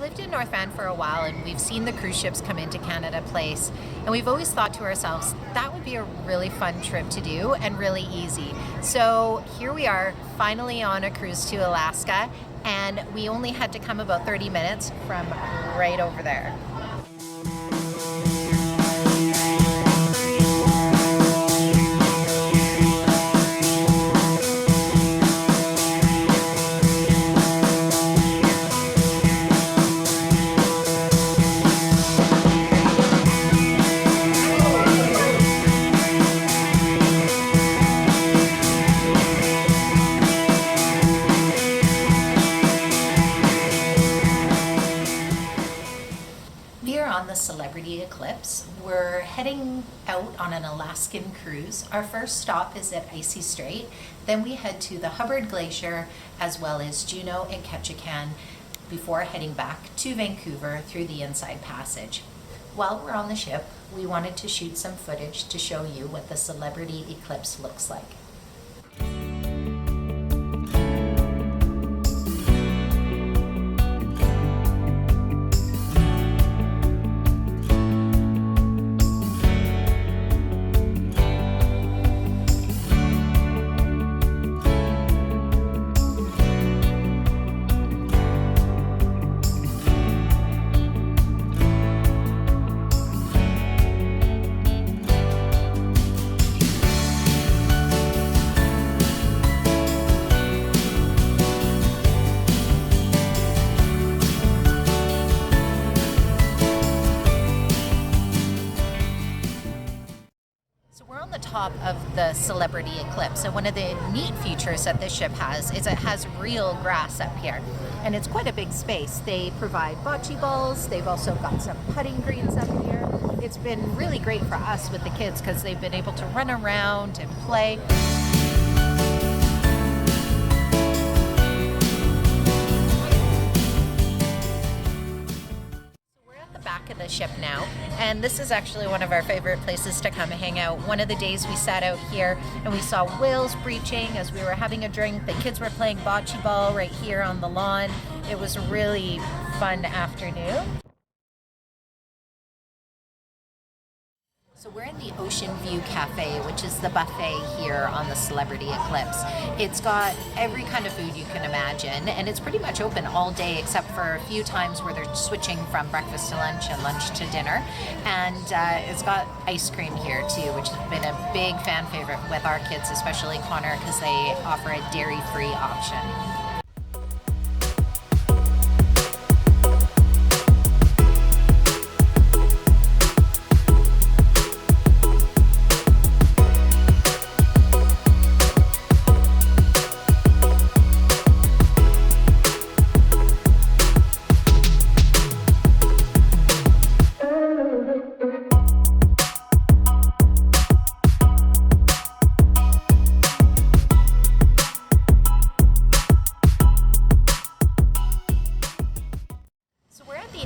lived in North Van for a while, and we've seen the cruise ships come into Canada Place, and we've always thought to ourselves, that would be a really fun trip to do and really easy. So here we are, finally on a cruise to Alaska, and we only had to come about 30 minutes from right over there. On the Celebrity Eclipse. We're heading out on an Alaskan cruise. Our first stop is at Icy Strait. Then we head to the Hubbard Glacier as well as Juneau and Ketchikan before heading back to Vancouver through the Inside Passage. While we're on the ship, we wanted to shoot some footage to show you what the Celebrity Eclipse looks like. Top of the Celebrity Eclipse, and one of the neat features that this ship has is it has real grass up here, and it's quite a big space. They provide bocce balls, they've also got some putting greens up here. It's been really great for us with the kids because they've been able to run around and play. Of the ship now, and this is actually one of our favorite places to come hang out. One of the days we sat out here and we saw whales breaching as we were having a drink. The kids were playing bocce ball right here on the lawn. It was a really fun afternoon. So we're in the Ocean View Cafe, which is the buffet here on the Celebrity Eclipse. It's got every kind of food you can imagine, and it's pretty much open all day except for a few times where they're switching from breakfast to lunch and lunch to dinner. And it's got ice cream here too, which has been a big fan favorite with our kids, especially Connor, because they offer a dairy-free option.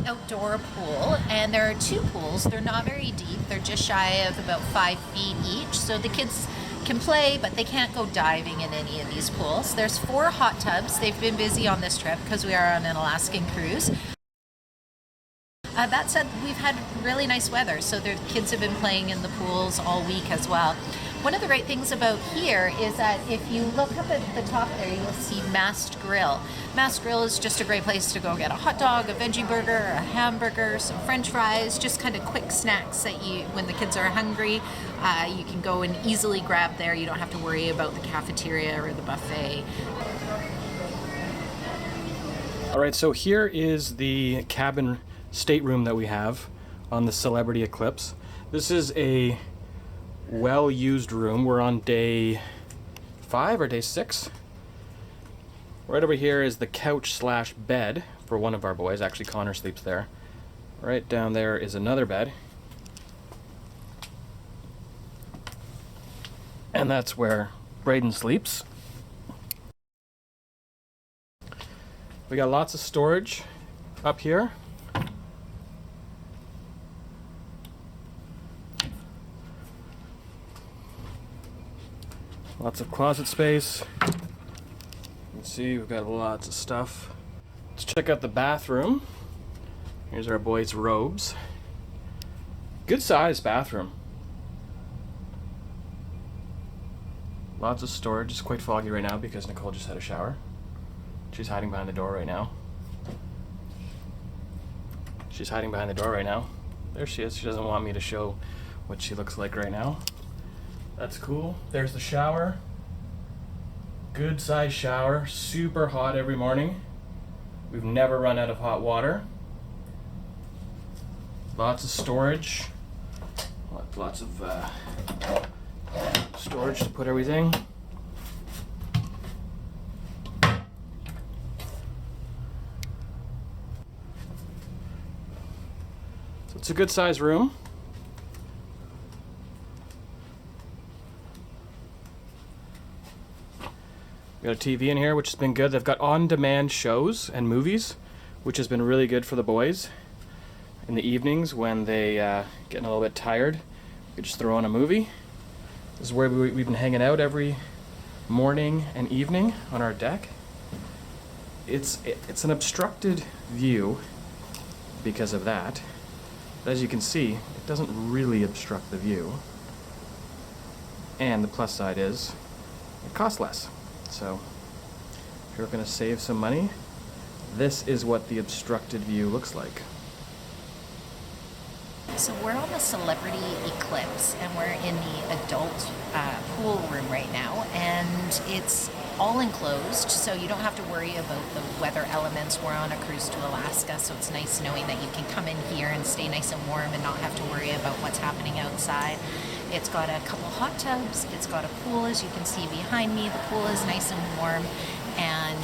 Outdoor pool, and there are two pools. They're not very deep. They're just shy of about 5 feet each, so the kids can play, but they can't go diving in any of these pools. There's 4 hot tubs. They've been busy on this trip because we are on an Alaskan cruise. That said, we've had really nice weather, so the kids have been playing in the pools all week as well. One of the great things about here is that if you look up at the top there, you'll see Mast Grill. Mast Grill is just a great place to go get a hot dog, a veggie burger, a hamburger, some french fries, just kind of quick snacks that when the kids are hungry, you can go and easily grab there. You don't have to worry about the cafeteria or the buffet. All right, so here is the cabin stateroom that we have on the Celebrity Eclipse. This is a well-used room. We're on day 5 or day 6. Right over here is the couch slash bed for one of our boys. Actually, Connor sleeps there. Right down there is another bed. And that's where Braden sleeps. We got lots of storage up here. Lots of closet space. You can see we've got lots of stuff. Let's check out the bathroom. Here's our boys' robes. Good size bathroom. Lots of storage. It's quite foggy right now because Nicole just had a shower. She's hiding behind the door right now. She's hiding behind the door right now. There she is. She doesn't want me to show what she looks like right now. That's cool. There's the shower. Good size shower. Super hot every morning. We've never run out of hot water. Lots of storage. Lots of storage to put everything. So it's a good size room. We got a TV in here, which has been good. They've got on-demand shows and movies, which has been really good for the boys. In the evenings when they getting a little bit tired, we just throw on a movie. This is where we've been hanging out every morning and evening on our deck. It's an obstructed view because of that. But as you can see, it doesn't really obstruct the view. And the plus side is it costs less. So if you're going to save some money, this is what the obstructed view looks like. So we're on the Celebrity Eclipse, and we're in the adult pool room right now, and it's all enclosed, so you don't have to worry about the weather elements. We're on a cruise to Alaska, so it's nice knowing that you can come in here and stay nice and warm and not have to worry about what's happening outside. It's got a couple hot tubs, it's got a pool, as you can see behind me. The pool is nice and warm, and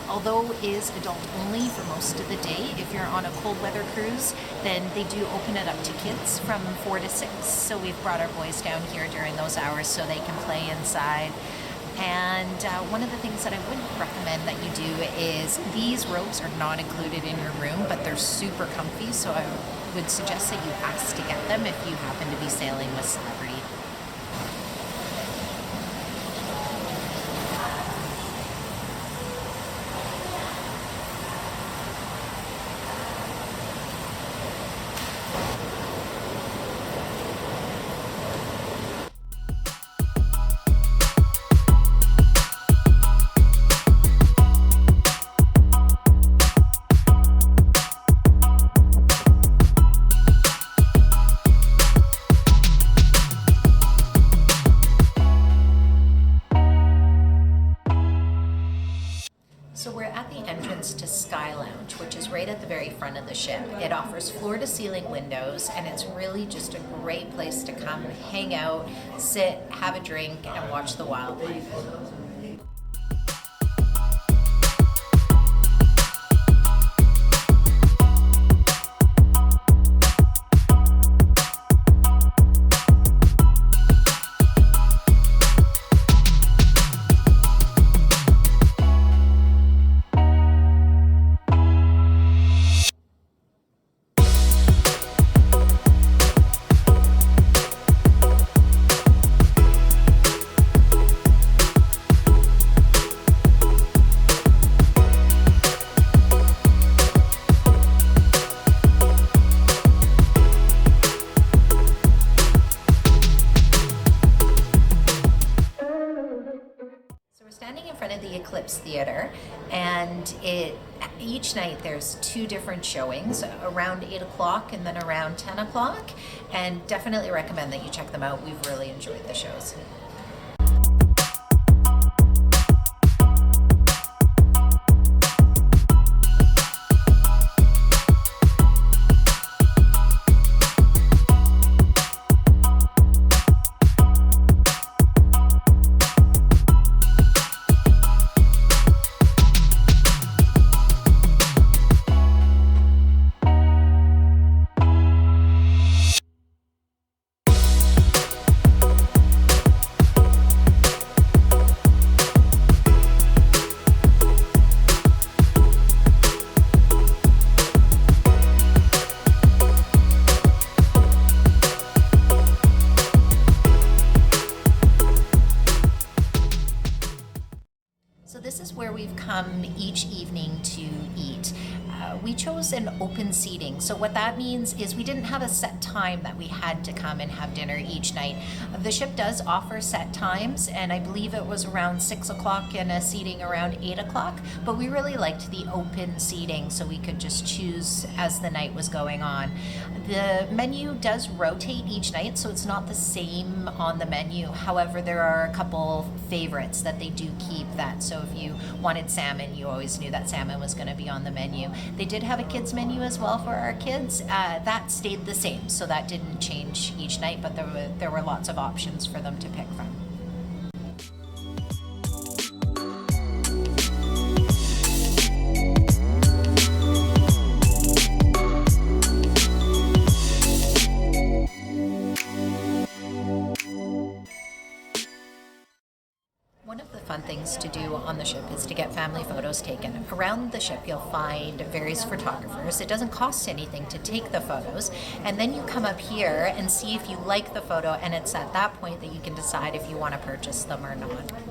although it is adult only for most of the day, if you're on a cold weather cruise, then they do open it up to kids from 4 to 6. So we've brought our boys down here during those hours so they can play inside. And one of the things that I would recommend that you do is these robes are not included in your room, but they're super comfy, so I would suggest that you ask to get them if you happen to be sailing with Celebrity. So we're at the entrance to Sky Lounge, which is right at the very front of the ship. It offers floor-to-ceiling windows, and it's really just a great place to come, hang out, sit, have a drink, and watch the wildlife. Standing in front of the Eclipse Theater, and each night there's 2 different showings, around 8 o'clock and then around 10 o'clock, and definitely recommend that you check them out. We've really enjoyed the shows. We chose an open seating. So what that means is we didn't have a set time that we had to come and have dinner each night. The ship does offer set times, and I believe it was around 6 o'clock and a seating around 8 o'clock, but we really liked the open seating so we could just choose as the night was going on. The menu does rotate each night, so it's not the same on the menu. However, there are a couple favorites that they do keep that. So if you wanted salmon, you always knew that salmon was going to be on the menu. They did have a kids menu as well for our kids. That stayed the same, so that didn't change each night, but there were lots of options for them to pick from. Fun things to do on the ship is to get family photos taken. Around the ship you'll find various photographers. It doesn't cost anything to take the photos, and then you come up here and see if you like the photo, and it's at that point that you can decide if you want to purchase them or not.